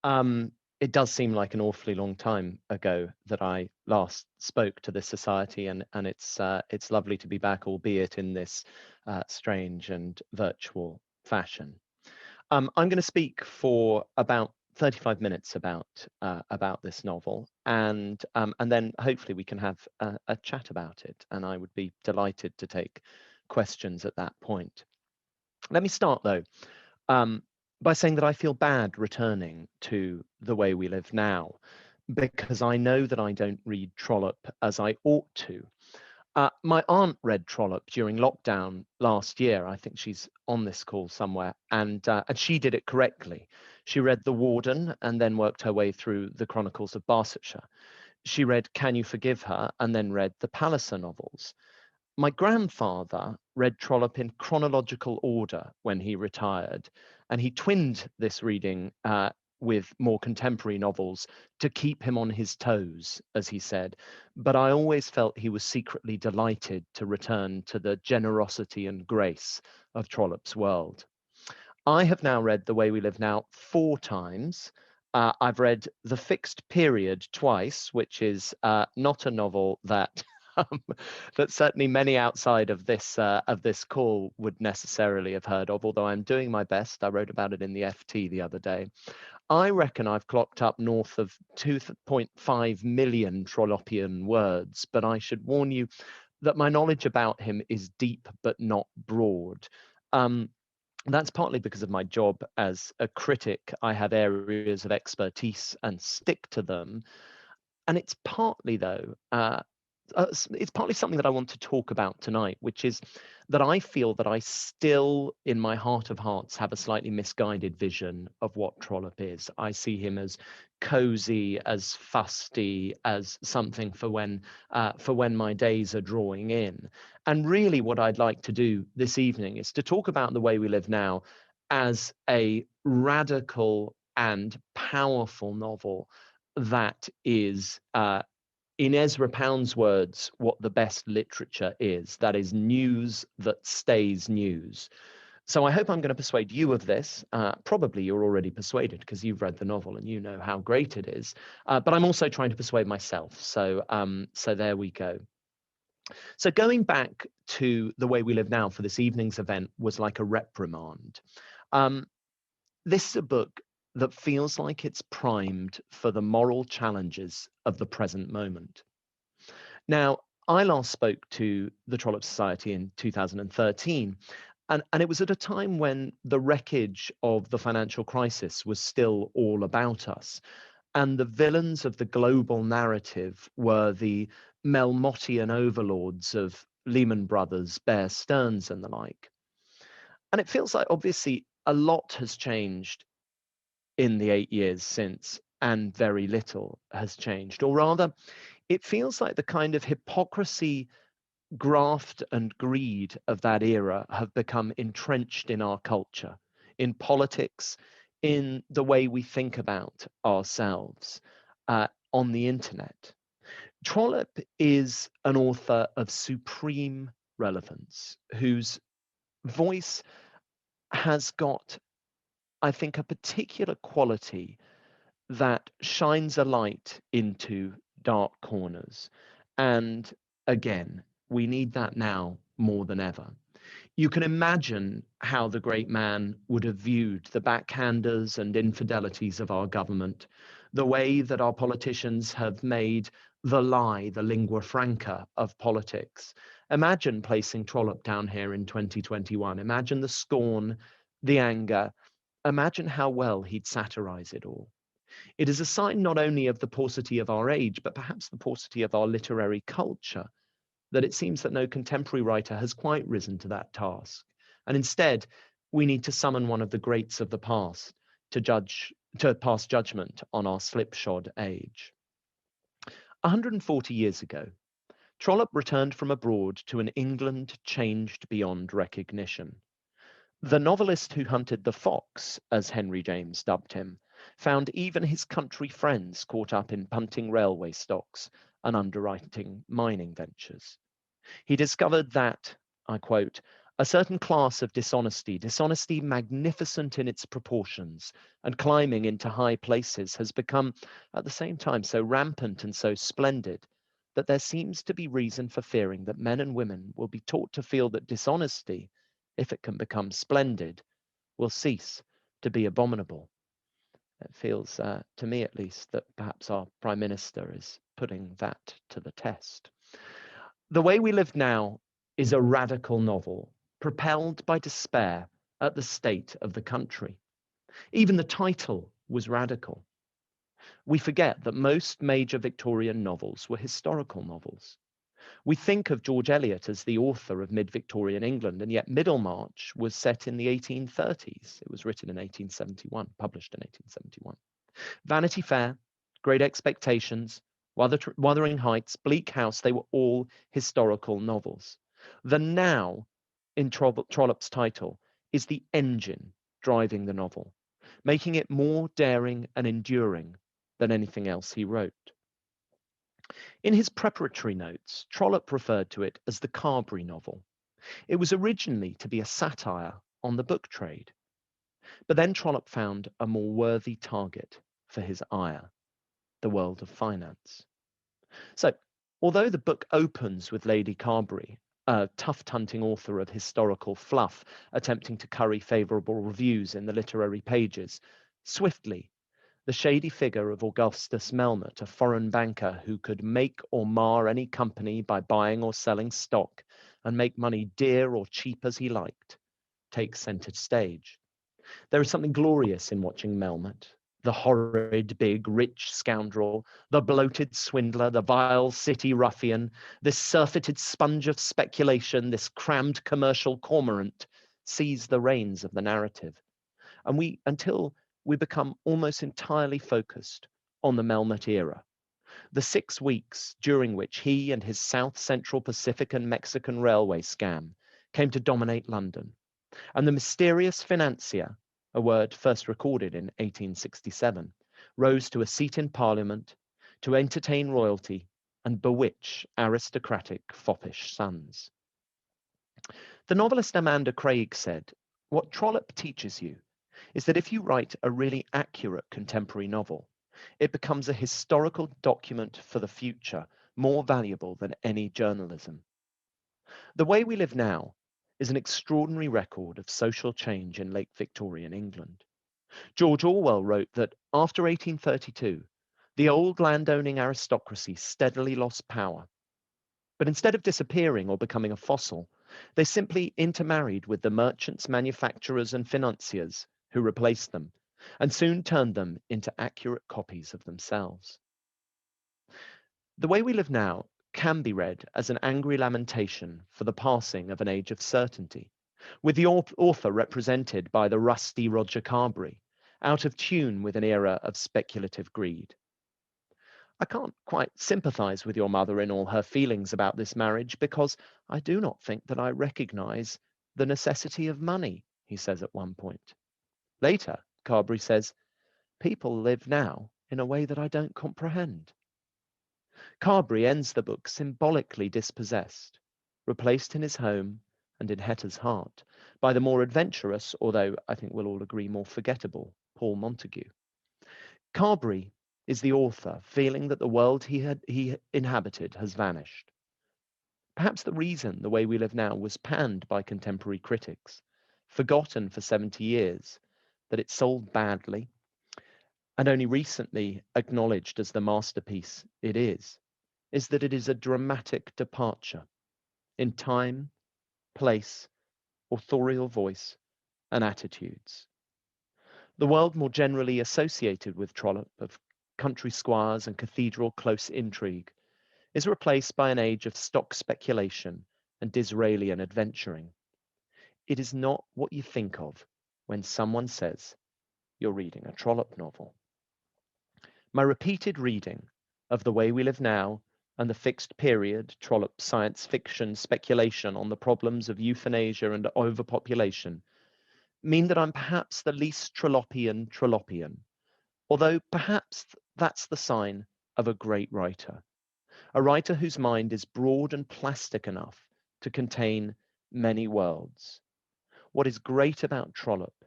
It does seem like an awfully long time ago that I last spoke to this society, and it's lovely to be back, albeit in this strange and virtual fashion. I'm going to speak for about 35 minutes about this novel, and then hopefully we can have a chat about it. And I would be delighted to take questions at that point. Let me start though by saying that I feel bad returning to The Way We Live Now, because I know that I don't read Trollope as I ought to. My aunt read Trollope during lockdown last year. I think she's on this call somewhere, and she did it correctly. She read The Warden and then worked her way through the Chronicles of Barsetshire. She read Can You Forgive Her and then read the Palliser novels. My grandfather read Trollope in chronological order when he retired, and he twinned this reading with more contemporary novels to keep him on his toes, as he said. But I always felt he was secretly delighted to return to the generosity and grace of Trollope's world. I have now read The Way We Live Now 4 times. I've read The Fixed Period twice, which is not a novel that um, that certainly many outside of this call would necessarily have heard of. Although I'm doing my best, I wrote about it in the FT the other day. I reckon I've clocked up north of 2.5 million Trollopian words, but I should warn you that my knowledge about him is deep but not broad. Um, that's partly because of my job as a critic. I have areas of expertise and stick to them. And it's partly, though, it's partly something that I want to talk about tonight, which is that I feel that I still, in my heart of hearts, have a slightly misguided vision of what Trollope is. I see him as cozy, as fusty, as something for when my days are drawing in. And really, what I'd like to do this evening is to talk about The Way We Live Now as a radical and powerful novel that is in Ezra Pound's words, what the best literature is. That is news that stays news. So I hope I'm going to persuade you of this. Probably you're already persuaded because you've read the novel and you know how great it is. But I'm also trying to persuade myself. So there we go. So going back to The Way We Live Now for this evening's event was like a reprimand. Um, this is a book that feels like it's primed for the moral challenges of the present moment. Now, I last spoke to the Trollope Society in 2013, and it was at a time when the wreckage of the financial crisis was still all about us. And the villains of the global narrative were the Melmottian overlords of Lehman Brothers, Bear Stearns, and the like. And it feels like obviously a lot has changed in the 8 years since, and very little has changed. Or rather, it feels like the kind of hypocrisy, graft, and greed of that era have become entrenched in our culture, in politics, in the way we think about ourselves, on the internet. Trollope is an author of supreme relevance, whose voice has got, I think, a particular quality that shines a light into dark corners. And again, we need that now more than ever. You can imagine how the great man would have viewed the backhanders and infidelities of our government, the way that our politicians have made the lie the lingua franca of politics. Imagine placing Trollope down here in 2021. Imagine the scorn, the anger. Imagine how well he'd satirize it all. It is a sign not only of the paucity of our age, but perhaps the paucity of our literary culture, that it seems that no contemporary writer has quite risen to that task. And instead, we need to summon one of the greats of the past to pass judgment on our slipshod age. 140 years ago, Trollope returned from abroad to an England changed beyond recognition. The novelist who hunted the fox, as Henry James dubbed him, found even his country friends caught up in punting railway stocks and underwriting mining ventures. He discovered that, I quote, A certain class of dishonesty, dishonesty magnificent in its proportions and climbing into high places, has become at the same time so rampant and so splendid that there seems to be reason for fearing that men and women will be taught to feel that dishonesty, if it can become splendid, will cease to be abominable. It feels, to me at least, that perhaps our Prime Minister is putting that to the test. The Way We Live Now is a radical novel, propelled by despair at the state of the country. Even the title was radical. We forget that most major Victorian novels were historical novels. We think of George Eliot as the author of mid-Victorian England, and yet Middlemarch was set in the 1830s. It was written in 1871, published in 1871. Vanity Fair, Great Expectations, Wuthering Heights, Bleak House, they were all historical novels. The now in Trollope's title is the engine driving the novel, making it more daring and enduring than anything else he wrote. In his preparatory notes, Trollope referred to it as the Carberry novel. It was originally to be a satire on the book trade, but then Trollope found a more worthy target for his ire, the world of finance. So, although the book opens with Lady Carberry, a tuft-hunting author of historical fluff attempting to curry favourable reviews in the literary pages, swiftly the shady figure of Augustus Melmoth, a foreign banker who could make or mar any company by buying or selling stock and make money dear or cheap as he liked, takes centre stage. There is something glorious in watching Melmoth, the horrid, big, rich scoundrel, the bloated swindler, the vile city ruffian, this surfeited sponge of speculation, this crammed commercial cormorant, seize the reins of the narrative. And until we become almost entirely focused on the Melmoth era, the 6 weeks during which he and his South Central Pacific and Mexican Railway scam came to dominate London, and the mysterious financier, a word first recorded in 1867, rose to a seat in Parliament to entertain royalty and bewitch aristocratic foppish sons. The novelist Amanda Craig said, "What Trollope teaches you is that if you write a really accurate contemporary novel, it becomes a historical document for the future, more valuable than any journalism." The Way We Live Now is an extraordinary record of social change in late Victorian England. George Orwell wrote that after 1832, the old landowning aristocracy steadily lost power. But instead of disappearing or becoming a fossil, they simply intermarried with the merchants, manufacturers, and financiers who replaced them, and soon turned them into accurate copies of themselves. The Way We Live Now can be read as an angry lamentation for the passing of an age of certainty, with the author represented by the rusty Roger Carberry, out of tune with an era of speculative greed. I can't quite sympathize with your mother in all her feelings about this marriage because I do not think that I recognize the necessity of money, he says at one point. Later, Carberry says, people live now in a way that I don't comprehend. Carberry ends the book symbolically dispossessed, replaced in his home and in Hetter's heart by the more adventurous, although I think we'll all agree more forgettable, Paul Montague. Carberry is the author feeling that the world he inhabited has vanished. Perhaps the reason The Way We Live Now was panned by contemporary critics, forgotten for 70 years, that it sold badly, and only recently acknowledged as the masterpiece it is that it is a dramatic departure in time, place, authorial voice, and attitudes. The world more generally associated with Trollope of country squires and cathedral close intrigue is replaced by an age of stock speculation and Disraelian adventuring. It is not what you think of when someone says you're reading a Trollope novel. My repeated reading of The Way We Live Now and the fixed period Trollope science fiction speculation on the problems of euthanasia and overpopulation mean that I'm perhaps the least Trollopean, although perhaps that's the sign of a great writer, a writer whose mind is broad and plastic enough to contain many worlds. What is great about Trollope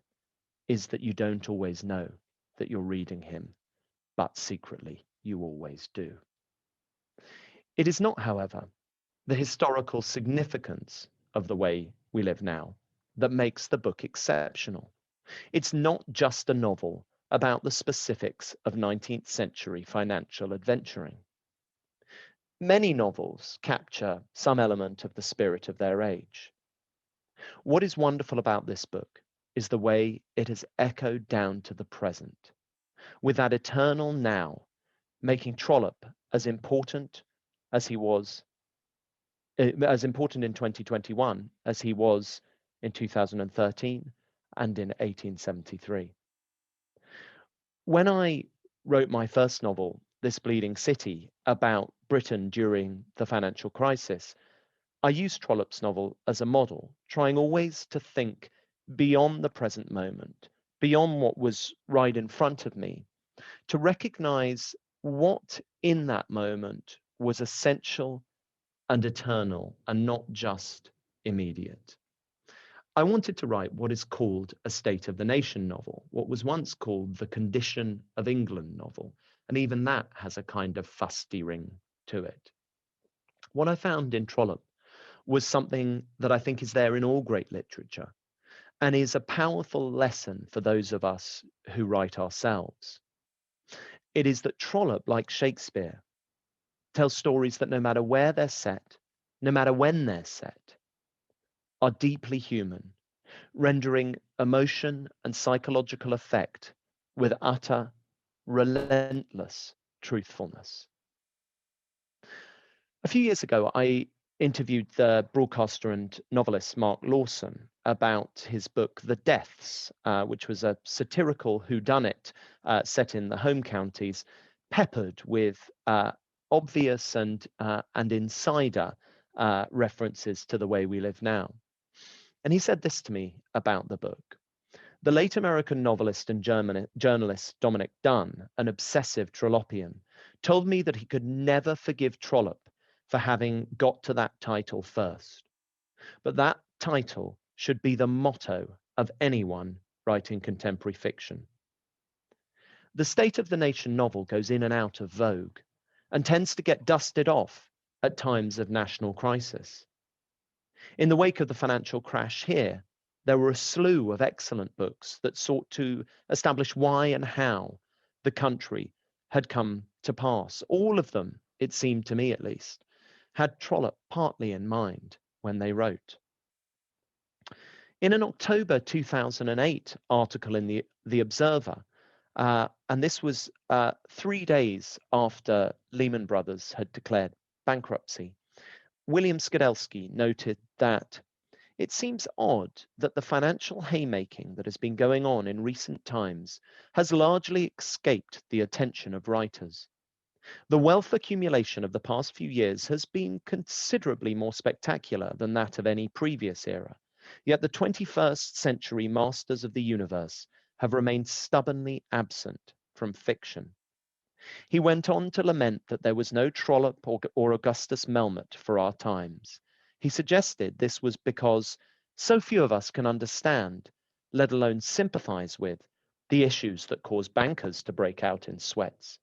is that you don't always know that you're reading him, but secretly you always do. It is not, however, the historical significance of the way we live now that makes the book exceptional. It's not just a novel about the specifics of 19th century financial adventuring. Many novels capture some element of the spirit of their age. What is wonderful about this book is the way it has echoed down to the present, with that eternal now making Trollope as he was, as important in 2021 as he was in 2013 and in 1873. When I wrote my first novel, This Bleeding City, about Britain during the financial crisis, I used Trollope's novel as a model, trying always to think beyond the present moment, beyond what was right in front of me, to recognize what in that moment was essential and eternal and not just immediate. I wanted to write what is called a State of the Nation novel, what was once called the Condition of England novel, and even that has a kind of fusty ring to it. What I found in Trollope was something that I think is there in all great literature and is a powerful lesson for those of us who write ourselves. It is that Trollope, like Shakespeare, tells stories that no matter where they're set, no matter when they're set, are deeply human, rendering emotion and psychological effect with utter, relentless truthfulness. A few years ago, I interviewed the broadcaster and novelist Mark Lawson about his book The Deaths, which was a satirical whodunit set in the home counties, peppered with obvious and insider references to the way we live now. And he said this to me about the book. The late American novelist and journalist Dominic Dunn, an obsessive Trollopian, told me that he could never forgive Trollope for having got to that title first. But that title should be the motto of anyone writing contemporary fiction. The State of the Nation novel goes in and out of vogue and tends to get dusted off at times of national crisis. In the wake of the financial crash here, there were a slew of excellent books that sought to establish why and how the country had come to pass. All of them, it seemed to me at least, had Trollope partly in mind when they wrote. In an October 2008 article in the Observer, and this was 3 days after Lehman Brothers had declared bankruptcy, William Skidelsky noted that it seems odd that the financial haymaking that has been going on in recent times has largely escaped the attention of writers. The wealth accumulation of the past few years has been considerably more spectacular than that of any previous era, yet the 21st century masters of the universe have remained stubbornly absent from fiction. He went on to lament that there was no Trollope or Augustus Melmotte for our times. He suggested this was because so few of us can understand, let alone sympathize with, the issues that cause bankers to break out in sweats.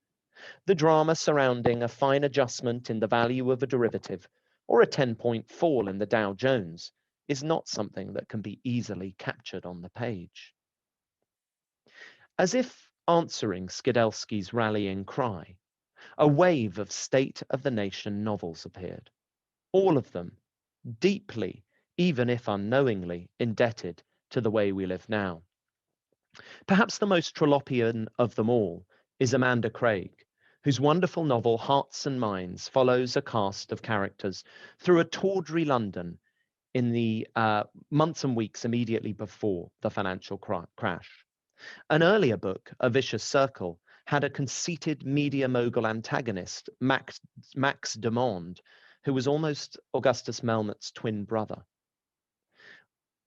The drama surrounding a fine adjustment in the value of a derivative or a 10-point fall in the Dow Jones is not something that can be easily captured on the page. As if answering Skidelsky's rallying cry, a wave of State of the Nation novels appeared, all of them deeply, even if unknowingly, indebted to the way we live now. Perhaps the most Trollopian of them all is Amanda Craig, whose wonderful novel Hearts and Minds follows a cast of characters through a tawdry London in the months and weeks immediately before the financial crash. An earlier book, A Vicious Circle, had a conceited media mogul antagonist, Max Demond, who was almost Augustus Melmotte's twin brother.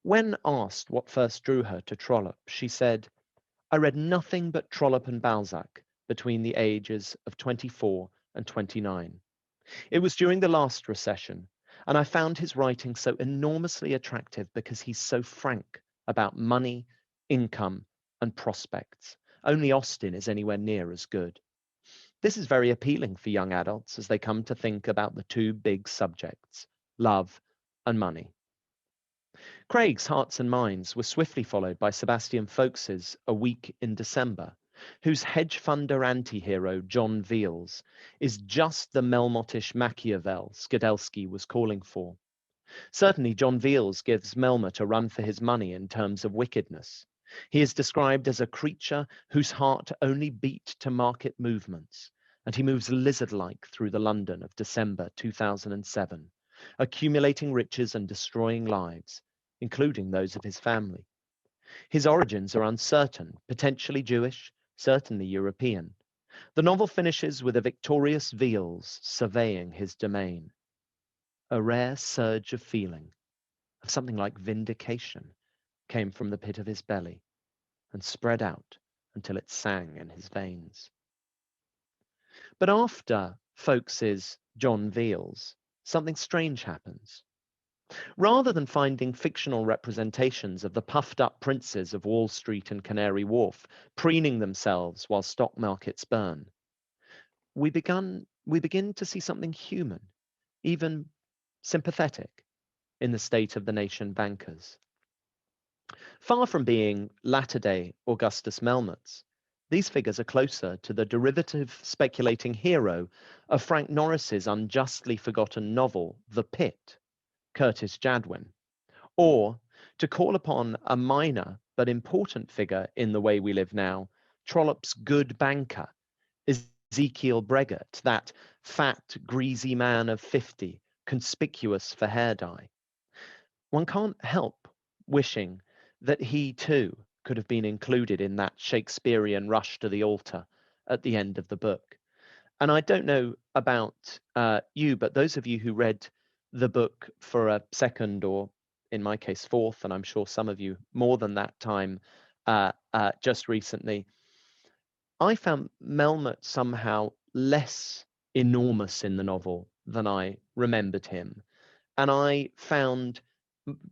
When asked what first drew her to Trollope, she said, "I read nothing but Trollope and Balzac between the ages of 24 and 29. It was during the last recession, And I found his writing so enormously attractive because he's so frank about money, income, and prospects. Only Austen is anywhere near as good. This is very appealing for young adults as they come to think about the two big subjects, love and money. Craig's Hearts and Minds was swiftly followed by Sebastian Folkes's A Week in December, whose hedge funder anti-hero John Veals is just the Melmotish Machiavel Skidelsky was calling for. Certainly, John Veals gives Melmoth a run for his money in terms of wickedness. He is described as a creature whose heart only beat to market movements, and he moves lizard-like through the London of December 2007, accumulating riches and destroying lives, including those of his family. His origins are uncertain, potentially Jewish, certainly European. The novel finishes with a victorious Veals surveying his domain. A rare surge of feeling, of something like vindication, came from the pit of his belly and spread out until it sang in his veins. But after Folkes's John Veals, something strange happens. Rather than finding fictional representations of the puffed up princes of Wall Street and Canary Wharf preening themselves while stock markets burn, we begin to see something human, even sympathetic, in the state of the nation bankers. Far from being latter-day Augustus Melmoths, these figures are closer to the derivative speculating hero of Frank Norris's unjustly forgotten novel, The Pit, Curtis Jadwin, or to call upon a minor but important figure in the way we live now, Trollope's good banker, Ezekiel Breggart, that fat, greasy man of 50, conspicuous for hair dye. One can't help wishing that he too could have been included in that Shakespearean rush to the altar at the end of the book. And I don't know about you, but those of you who read the book for a second or, in my case, fourth, and I'm sure some of you more than that time just recently, I found Melmoth somehow less enormous in the novel than I remembered him. And I found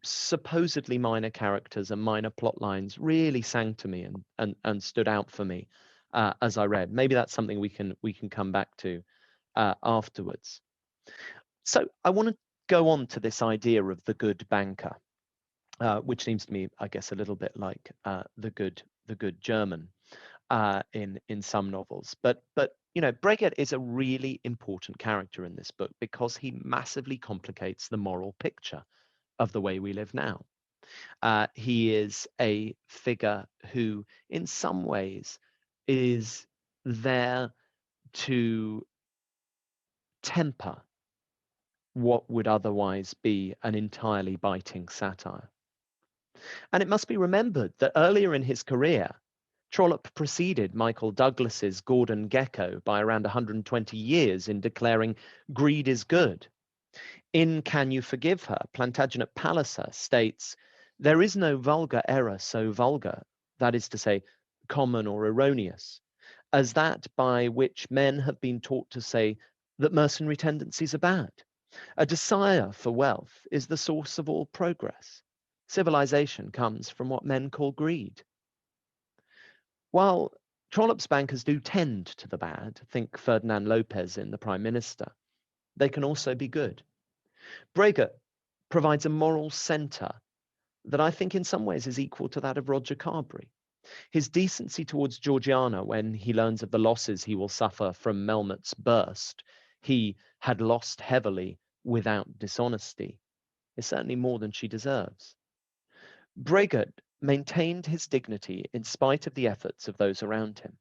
supposedly minor characters and minor plot lines really sang to me and stood out for me as I read. Maybe that's something we can come back to afterwards. So I want to go on to this idea of the good banker, which seems to me, I guess, a little bit like the good German in some novels. But you know, Breggart is a really important character in this book because he massively complicates the moral picture of the way we live now. He is a figure who, in some ways, is there to temper what would otherwise be an entirely biting satire. And it must be remembered that earlier in his career, Trollope preceded Michael Douglas's Gordon Gekko by around 120 years in declaring greed is good. In Can You Forgive Her, Plantagenet Palliser states, there is no vulgar error so vulgar, that is to say, common or erroneous, as that by which men have been taught to say that mercenary tendencies are bad. A desire for wealth is the source of all progress. Civilization comes from what men call greed. While Trollope's bankers do tend to the bad, think Ferdinand Lopez in The Prime Minister, they can also be good. Breggart provides a moral centre that I think in some ways is equal to that of Roger Carberry. His decency towards Georgiana when he learns of the losses he will suffer from Melmoth's burst, he had lost heavily without dishonesty, is certainly more than she deserves. Breggart maintained his dignity in spite of the efforts of those around him.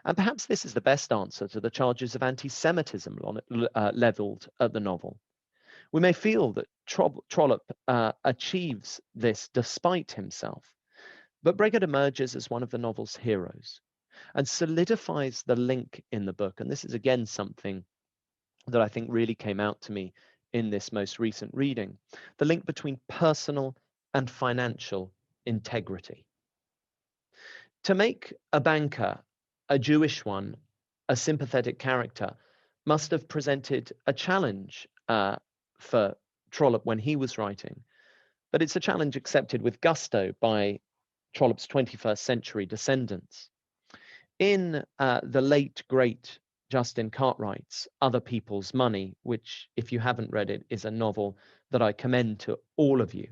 And perhaps this is the best answer to the charges of anti-Semitism levelled at the novel. We may feel that Trollope achieves this despite himself, but Breggart emerges as one of the novel's heroes and solidifies the link in the book. And this is again something that I think really came out to me in this most recent reading, the link between personal and financial integrity. To make a banker, a Jewish one, a sympathetic character, must have presented a challenge for Trollope when he was writing, but it's a challenge accepted with gusto by Trollope's 21st century descendants. In the late, great Justin Cartwright's Other People's Money, which, if you haven't read it, is a novel that I commend to all of you,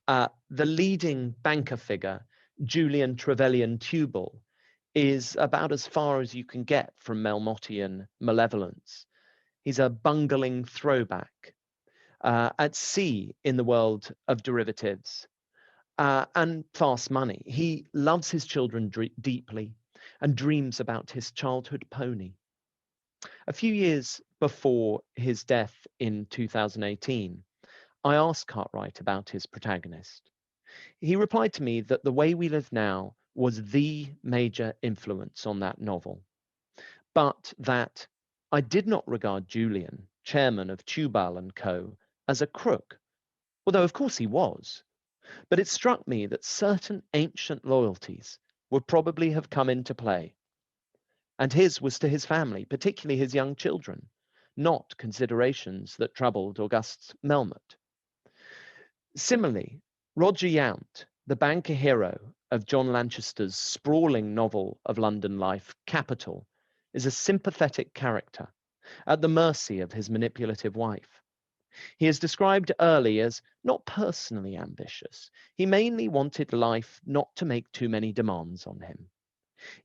the leading banker figure, Julian Trevelyan Tubal, is about as far as you can get from Melmottian malevolence. He's a bungling throwback at sea in the world of derivatives and fast money. He loves his children deeply and dreams about his childhood pony. A few years before his death in 2018, I asked Cartwright about his protagonist. He replied to me that The Way We Live Now was the major influence on that novel, but that I did not regard Julian, chairman of Tubal and Co., as a crook, although of course he was. But it struck me that certain ancient loyalties would probably have come into play, and his was to his family, particularly his young children, not considerations that troubled Auguste Melmoth. Similarly, Roger Yount, the banker hero of John Lanchester's sprawling novel of London life, Capital, is a sympathetic character at the mercy of his manipulative wife. He is described early as not personally ambitious. He mainly wanted life not to make too many demands on him.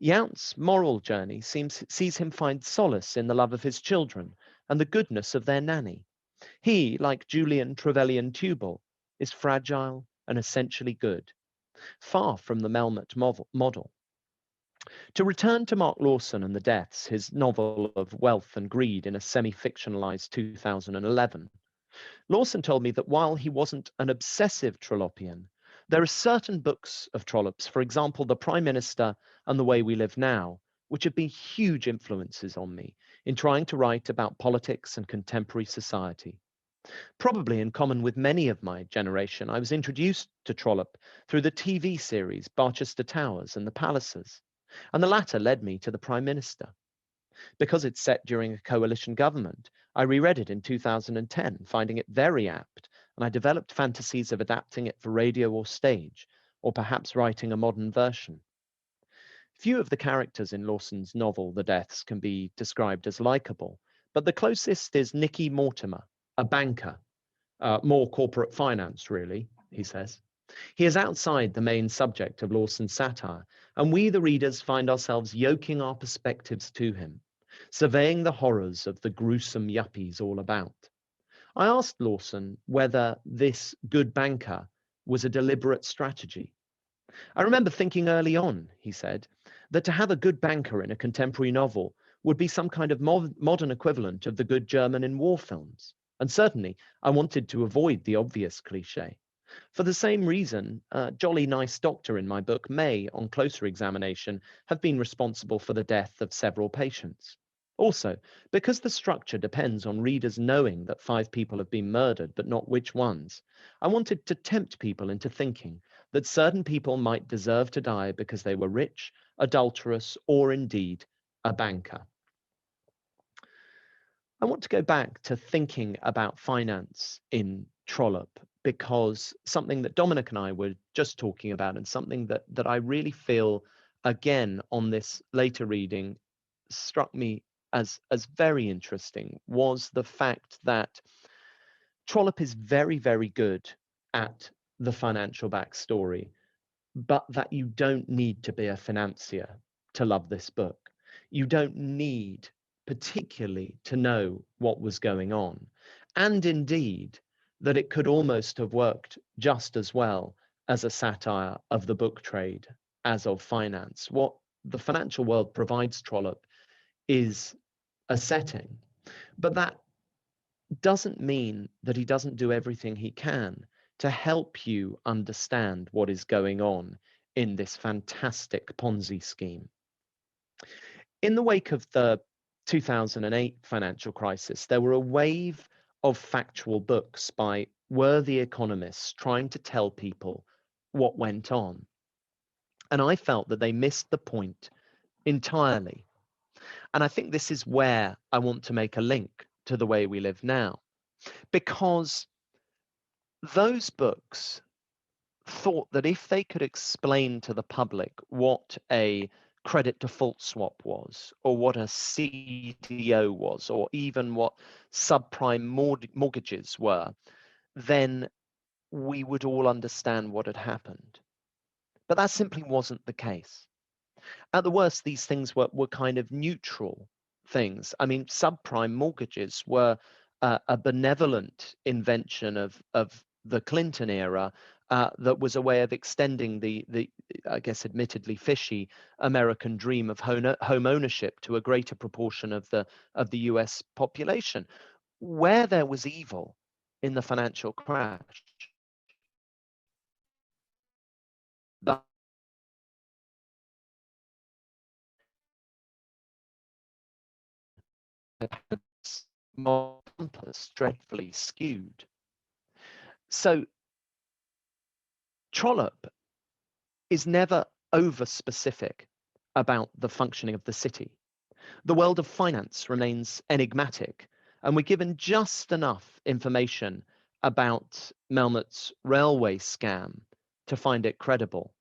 Yount's moral journey sees him find solace in the love of his children and the goodness of their nanny. He, like Julian Trevelyan Tubal, is fragile and essentially good, far from the Melmoth model. To return to Mark Lawson and the Deaths, his novel of wealth and greed in a semi-fictionalized 2011, Lawson told me that while he wasn't an obsessive Trollopian, there are certain books of Trollope's, for example, The Prime Minister and The Way We Live Now, which have been huge influences on me in trying to write about politics and contemporary society. Probably in common with many of my generation, I was introduced to Trollope through the TV series Barchester Towers and The Pallisers, and the latter led me to The Prime Minister. Because it's set during a coalition government, I reread it in 2010, finding it very apt, and I developed fantasies of adapting it for radio or stage, or perhaps writing a modern version. Few of the characters in Lawson's novel, The Deaths, can be described as likable, but the closest is Nicky Mortimer, a banker, more corporate finance, really, he says. He is outside the main subject of Lawson's satire, and we, the readers, find ourselves yoking our perspectives to him, surveying the horrors of the gruesome yuppies all about. I asked Lawson whether this good banker was a deliberate strategy. I remember thinking early on, he said, that to have a good banker in a contemporary novel would be some kind of modern equivalent of the good German in war films. And certainly, I wanted to avoid the obvious cliche. For the same reason, Jolly Nice Doctor in my book may, on closer examination, have been responsible for the death of several patients. Also, because the structure depends on readers knowing that 5 people have been murdered, but not which ones, I wanted to tempt people into thinking that certain people might deserve to die because they were rich, adulterous, or indeed a banker. I want to go back to thinking about finance in Trollope because something that Dominic and I were just talking about, and something that I really feel again on this later reading struck me as very interesting, was the fact that Trollope is very, very good at the financial backstory, but that you don't need to be a financier to love this book. You don't need particularly to know what was going on. And indeed, that it could almost have worked just as well as a satire of the book trade as of finance. What the financial world provides Trollope is a setting, but that doesn't mean that he doesn't do everything he can to help you understand what is going on in this fantastic Ponzi scheme. In the wake of the 2008 financial crisis, there were a wave of factual books by worthy economists trying to tell people what went on. And I felt that they missed the point entirely. And I think this is where I want to make a link to The Way We Live Now, because those books thought that if they could explain to the public what a credit default swap was, or what a CDO was, or even what subprime mortgages were, then we would all understand what had happened. But that simply wasn't the case. At the worst, these things were kind of neutral things. I mean, subprime mortgages were a benevolent invention of the Clinton era that was a way of extending the I guess admittedly fishy American dream of home ownership to a greater proportion of the US population. Where there was evil in the financial crash, the moral compass dreadfully skewed. So Trollope is never over specific about the functioning of the city. The world of finance remains enigmatic, and we're given just enough information about Melmoth's railway scam to find it credible.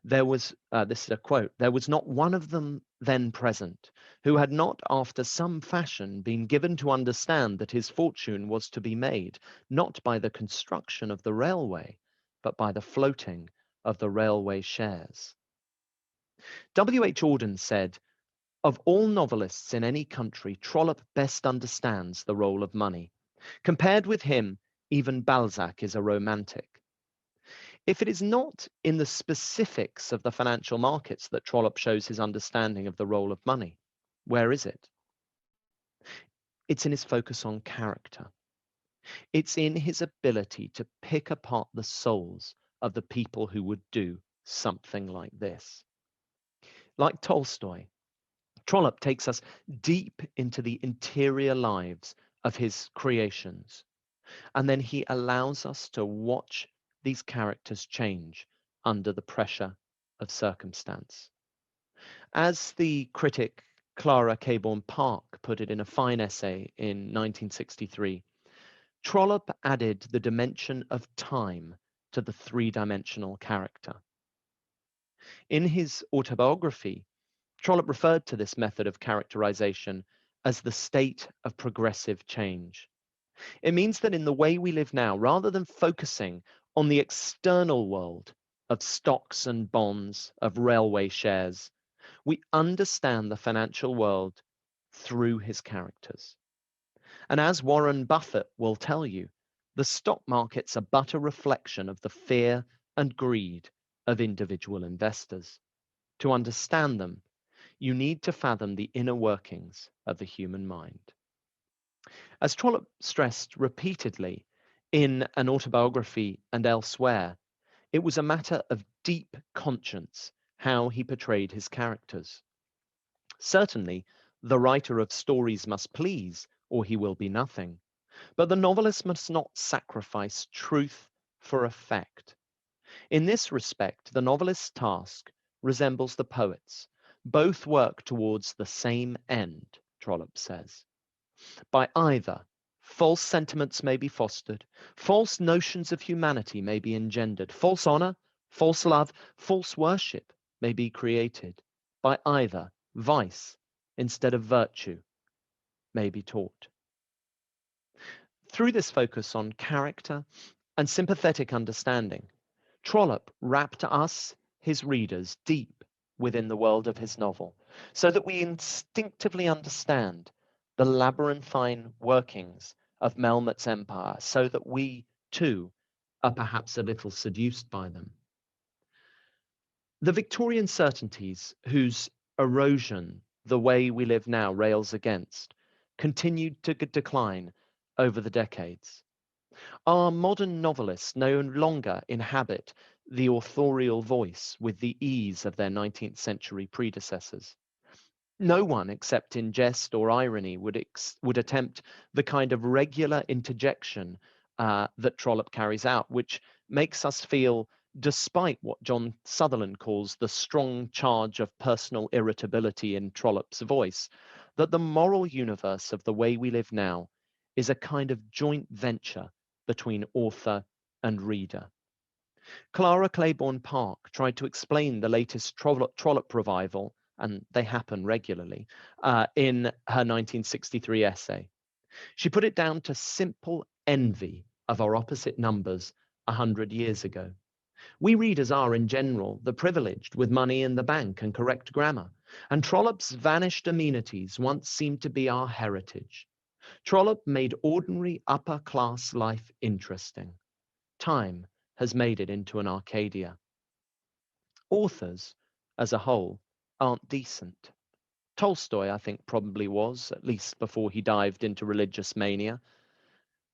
There was, this is a quote, there was not one of them then present who had not after some fashion been given to understand that his fortune was to be made, not by the construction of the railway, but by the floating of the railway shares. W.H. Auden said, of all novelists in any country, Trollope best understands the role of money. Compared with him, even Balzac is a romantic. If it is not in the specifics of the financial markets that Trollope shows his understanding of the role of money, where is it? It's in his focus on character. It's in his ability to pick apart the souls of the people who would do something like this. Like Tolstoy, Trollope takes us deep into the interior lives of his creations, and then he allows us to watch these characters change under the pressure of circumstance. As the critic Clara Caborn Park put it in a fine essay in 1963, Trollope added the dimension of time to the three-dimensional character. In his autobiography, Trollope referred to this method of characterization as the state of progressive change. It means that in the way we live now, rather than focusing on the external world of stocks and bonds, of railway shares, we understand the financial world through his characters. And as Warren Buffett will tell you, the stock markets are but a reflection of the fear and greed of individual investors. To understand them, you need to fathom the inner workings of the human mind. As Trollope stressed repeatedly in an autobiography and elsewhere, it was a matter of deep conscience how he portrayed his characters. Certainly, the writer of stories must please, or he will be nothing. But the novelist must not sacrifice truth for effect. In this respect, the novelist's task resembles the poet's. Both work towards the same end, Trollope says. By either, false sentiments may be fostered, false notions of humanity may be engendered, false honor, false love, false worship may be created. By either, vice instead of virtue may be taught. Through this focus on character and sympathetic understanding, Trollope wrapped us, his readers, deep within the world of his novel, so that we instinctively understand the labyrinthine workings of Melmoth's empire, so that we, too, are perhaps a little seduced by them. The Victorian certainties whose erosion the way we live now rails against continued to decline over the decades. Our modern novelists no longer inhabit the authorial voice with the ease of their 19th century predecessors. No one, except in jest or irony, would attempt the kind of regular interjection that Trollope carries out, which makes us feel, despite what John Sutherland calls the strong charge of personal irritability in Trollope's voice, that the moral universe of the way we live now is a kind of joint venture between author and reader. Clara Claiborne Park tried to explain the latest Trollope revival, and they happen regularly, in her 1963 essay. She put it down to simple envy of our opposite numbers 100 years ago. We readers are, in general, the privileged with money in the bank and correct grammar, and Trollope's vanished amenities once seemed to be our heritage. Trollope made ordinary upper class life interesting. Time has made it into an Arcadia. Authors, as a whole, aren't decent. Tolstoy, I think, probably was, at least before he dived into religious mania.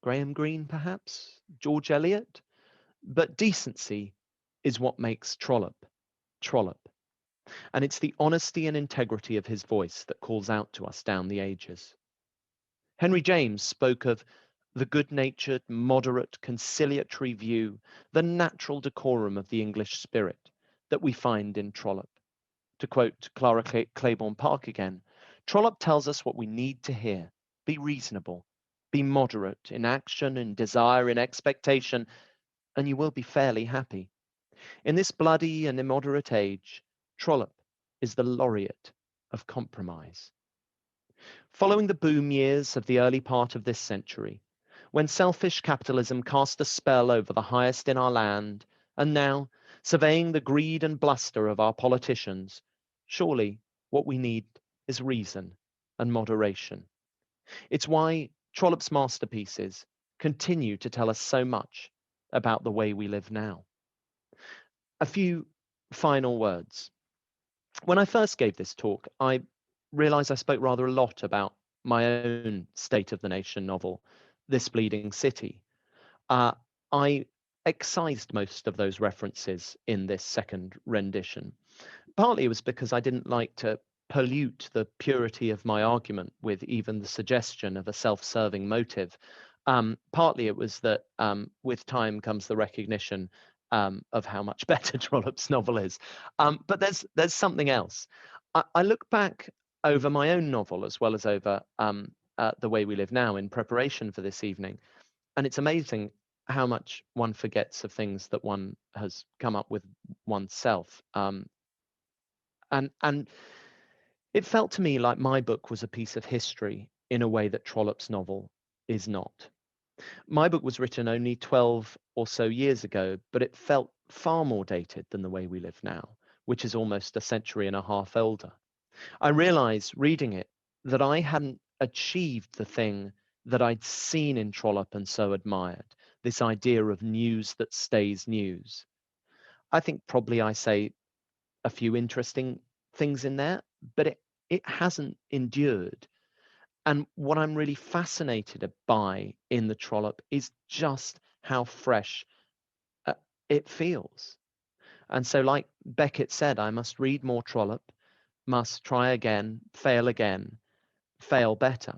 Graham Greene, perhaps? George Eliot? But decency is what makes Trollope Trollope. And it's the honesty and integrity of his voice that calls out to us down the ages. Henry James spoke of the good natured, moderate, conciliatory view, the natural decorum of the English spirit that we find in Trollope. To quote Clara Claiborne Park again, Trollope tells us what we need to hear. Be reasonable, be moderate in action, in desire, in expectation, and you will be fairly happy. In this bloody and immoderate age, Trollope is the laureate of compromise. Following the boom years of the early part of this century, when selfish capitalism cast a spell over the highest in our land, and now, surveying the greed and bluster of our politicians, surely what we need is reason and moderation. It's why Trollope's masterpieces continue to tell us so much about the way we live now. A few final words. When I first gave this talk, I realized I spoke rather a lot about my own State of the Nation novel, This Bleeding City. I excised most of those references in this second rendition. Partly it was because I didn't like to pollute the purity of my argument with even the suggestion of a self-serving motive. Partly it was that with time comes the recognition of how much better Trollope's novel is. But there's something else. I look back over my own novel as well as over The Way We Live Now in preparation for this evening, and it's amazing how much one forgets of things that one has come up with oneself. And it felt to me like my book was a piece of history in a way that Trollope's novel is not. My book was written only 12 or so years ago, but it felt far more dated than The Way We Live Now, which is almost a century and a half older. I realized reading it that I hadn't achieved the thing that I'd seen in Trollope and so admired, this idea of news that stays news. I think probably I say a few interesting things in there, but it hasn't endured. And what I'm really fascinated by in the Trollope is just how fresh it feels. And so, like Beckett said, I must read more Trollope, must try again, fail better.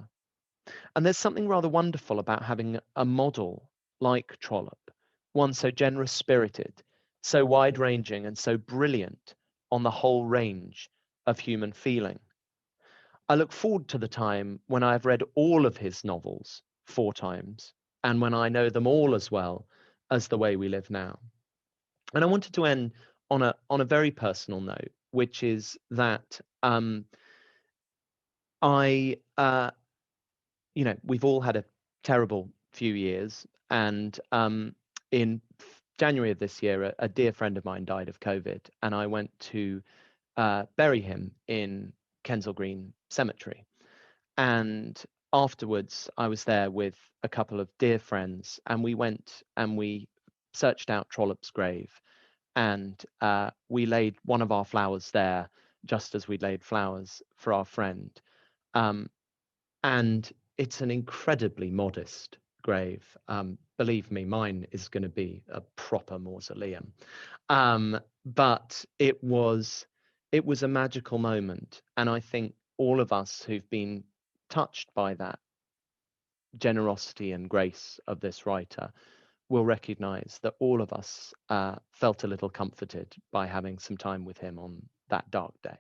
And there's something rather wonderful about having a model like Trollope, one so generous spirited, so wide ranging, and so brilliant on the whole range of human feeling. I look forward to the time when I have read all of his novels 4 times and when I know them all as well as The Way We Live Now. And I wanted to end on a very personal note, which is that I we've all had a terrible few years, and in January of this year, a dear friend of mine died of COVID, and I went to bury him in Kensal Green Cemetery. And afterwards, I was there with a couple of dear friends, and we went and we searched out Trollope's grave, and we laid one of our flowers there, just as we laid flowers for our friend. And it's an incredibly modest grave. Believe me, mine is going to be a proper mausoleum. But it was a magical moment, and I think all of us who've been touched by that generosity and grace of this writer will recognize that all of us felt a little comforted by having some time with him on that dark day.